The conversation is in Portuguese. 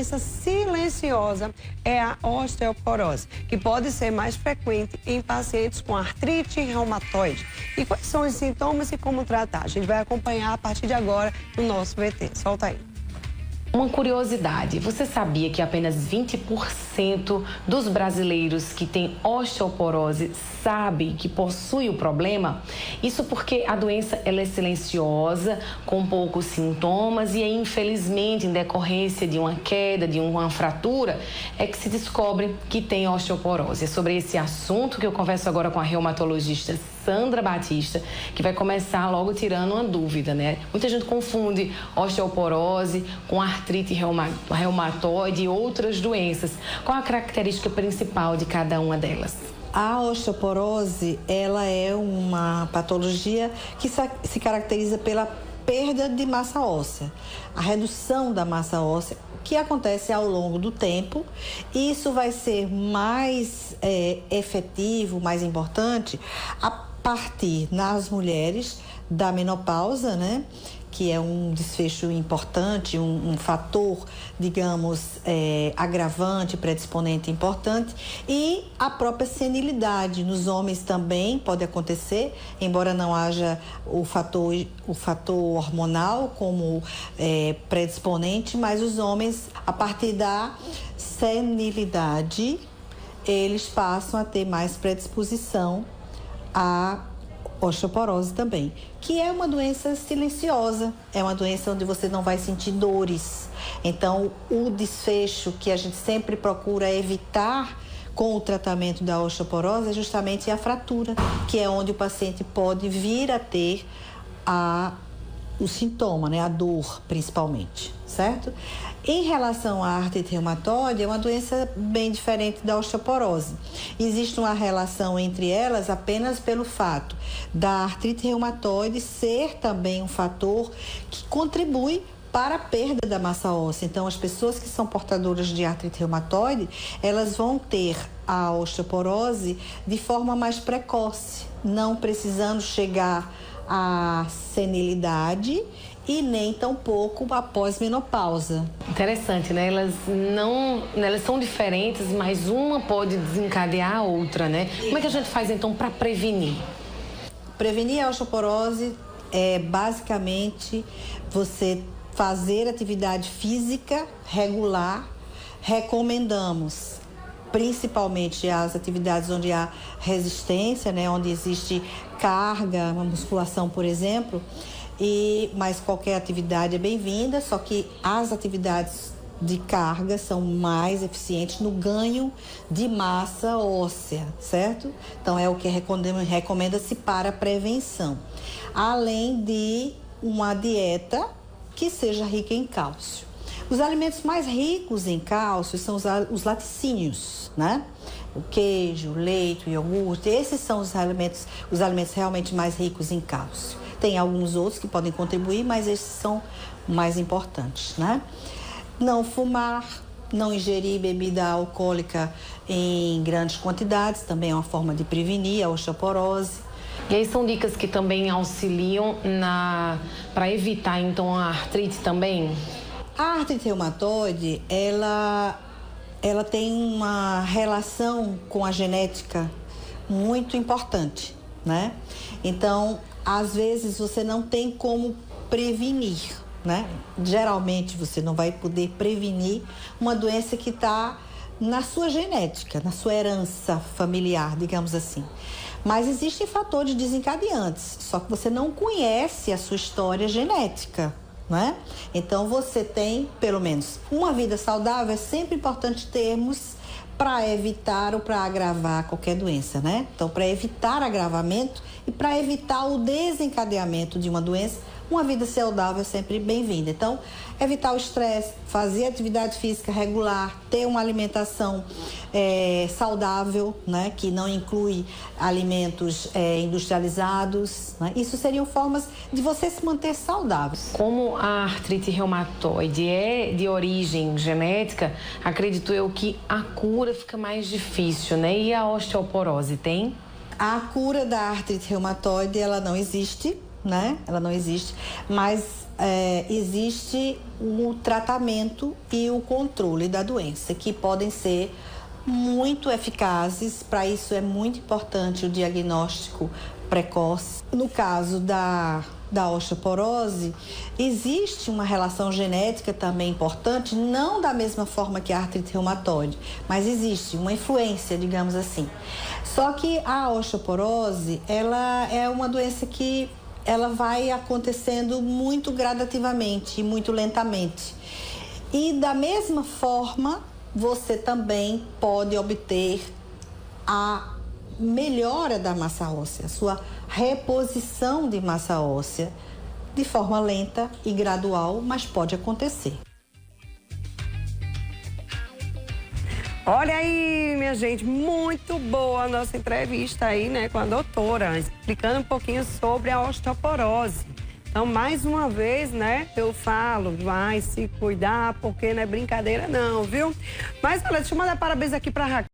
doença silenciosa é a osteoporose, que pode ser mais frequente em pacientes com artrite reumatoide. E quais são os sintomas e como tratar? A gente vai acompanhar a partir de agora no nosso VT. Solta aí. Uma curiosidade, você sabia que apenas 20% dos brasileiros que têm osteoporose sabem que possui o problema? Isso porque a doença ela é silenciosa, com poucos sintomas e infelizmente em decorrência de uma queda, de uma fratura, é que se descobre que tem osteoporose. É sobre esse assunto que eu converso agora com a reumatologista Sandra Batista, que vai começar logo tirando uma dúvida, né? Muita gente confunde osteoporose com artrite reumatoide e outras doenças. Qual a característica principal de cada uma delas? A osteoporose, ela é uma patologia que se caracteriza pela perda de massa óssea, a redução da massa óssea, que acontece ao longo do tempo. E isso vai ser mais efetivo, mais importante, a partir nas mulheres da menopausa, né? Que é um desfecho importante, um fator, digamos, agravante, predisponente importante, e a própria senilidade. Nos homens também pode acontecer, embora não haja o fator hormonal como predisponente, mas os homens, a partir da senilidade, eles passam a ter mais predisposição à osteoporose também, que é uma doença silenciosa, é uma doença onde você não vai sentir dores. Então, o desfecho que a gente sempre procura evitar com o tratamento da osteoporose é justamente a fratura, que é onde o paciente pode vir a ter o sintoma, né? A dor, principalmente, certo? Em relação à artrite reumatoide, é uma doença bem diferente da osteoporose. Existe uma relação entre elas apenas pelo fato da artrite reumatoide ser também um fator que contribui para a perda da massa óssea. Então, as pessoas que são portadoras de artrite reumatoide, elas vão ter a osteoporose de forma mais precoce, não precisando chegar à senilidade e nem tampouco após menopausa. Interessante, né? Elas são diferentes, mas uma pode desencadear a outra, né? Como é que a gente faz então para prevenir? Prevenir a osteoporose é basicamente você fazer atividade física regular. Recomendamos principalmente as atividades onde há resistência, né? Onde existe carga, uma musculação, por exemplo. Mas qualquer atividade é bem-vinda, só que as atividades de carga são mais eficientes no ganho de massa óssea, certo? Então, é o que recomenda-se para a prevenção. Além de uma dieta que seja rica em cálcio. Os alimentos mais ricos em cálcio são os laticínios, né? O queijo, o leite, o iogurte, esses são os alimentos realmente mais ricos em cálcio. Tem alguns outros que podem contribuir, mas esses são mais importantes, né? Não fumar, não ingerir bebida alcoólica em grandes quantidades, também é uma forma de prevenir a osteoporose. E aí são dicas que também auxiliam para evitar, então, a artrite também? A artrite reumatoide, ela tem uma relação com a genética muito importante, né? Então, às vezes você não tem como prevenir, né? Geralmente você não vai poder prevenir uma doença que está na sua genética, na sua herança familiar, digamos assim. Mas existem fatores desencadeantes, só que você não conhece a sua história genética, né? Então você tem, pelo menos, uma vida saudável. É sempre importante termos para evitar ou para agravar qualquer doença, né? Então, para evitar agravamento e para evitar o desencadeamento de uma doença, uma vida saudável é sempre bem-vinda. Então, evitar o estresse, fazer atividade física regular, ter uma alimentação saudável, né? Que não inclui alimentos industrializados, né? Isso seriam formas de você se manter saudável. Como a artrite reumatoide é de origem genética, acredito eu que a cura fica mais difícil, né? E a osteoporose tem? A cura da artrite reumatoide, ela não existe, né? Ela não existe, mas existe o tratamento e o controle da doença, que podem ser muito eficazes. Para isso é muito importante o diagnóstico precoce. No caso da osteoporose, existe uma relação genética também importante, não da mesma forma que a artrite reumatoide, mas existe uma influência, digamos assim. Só que a osteoporose, ela é uma doença que ela vai acontecendo muito gradativamente e muito lentamente. E da mesma forma, você também pode obter a melhora da massa óssea, sua reposição de massa óssea, de forma lenta e gradual, mas pode acontecer. Olha aí, minha gente, muito boa a nossa entrevista aí, né, com a doutora, explicando um pouquinho sobre a osteoporose. Então, mais uma vez, né, eu falo, vai se cuidar, porque não é brincadeira não, viu? Mas, olha, deixa eu mandar parabéns aqui pra Raquel.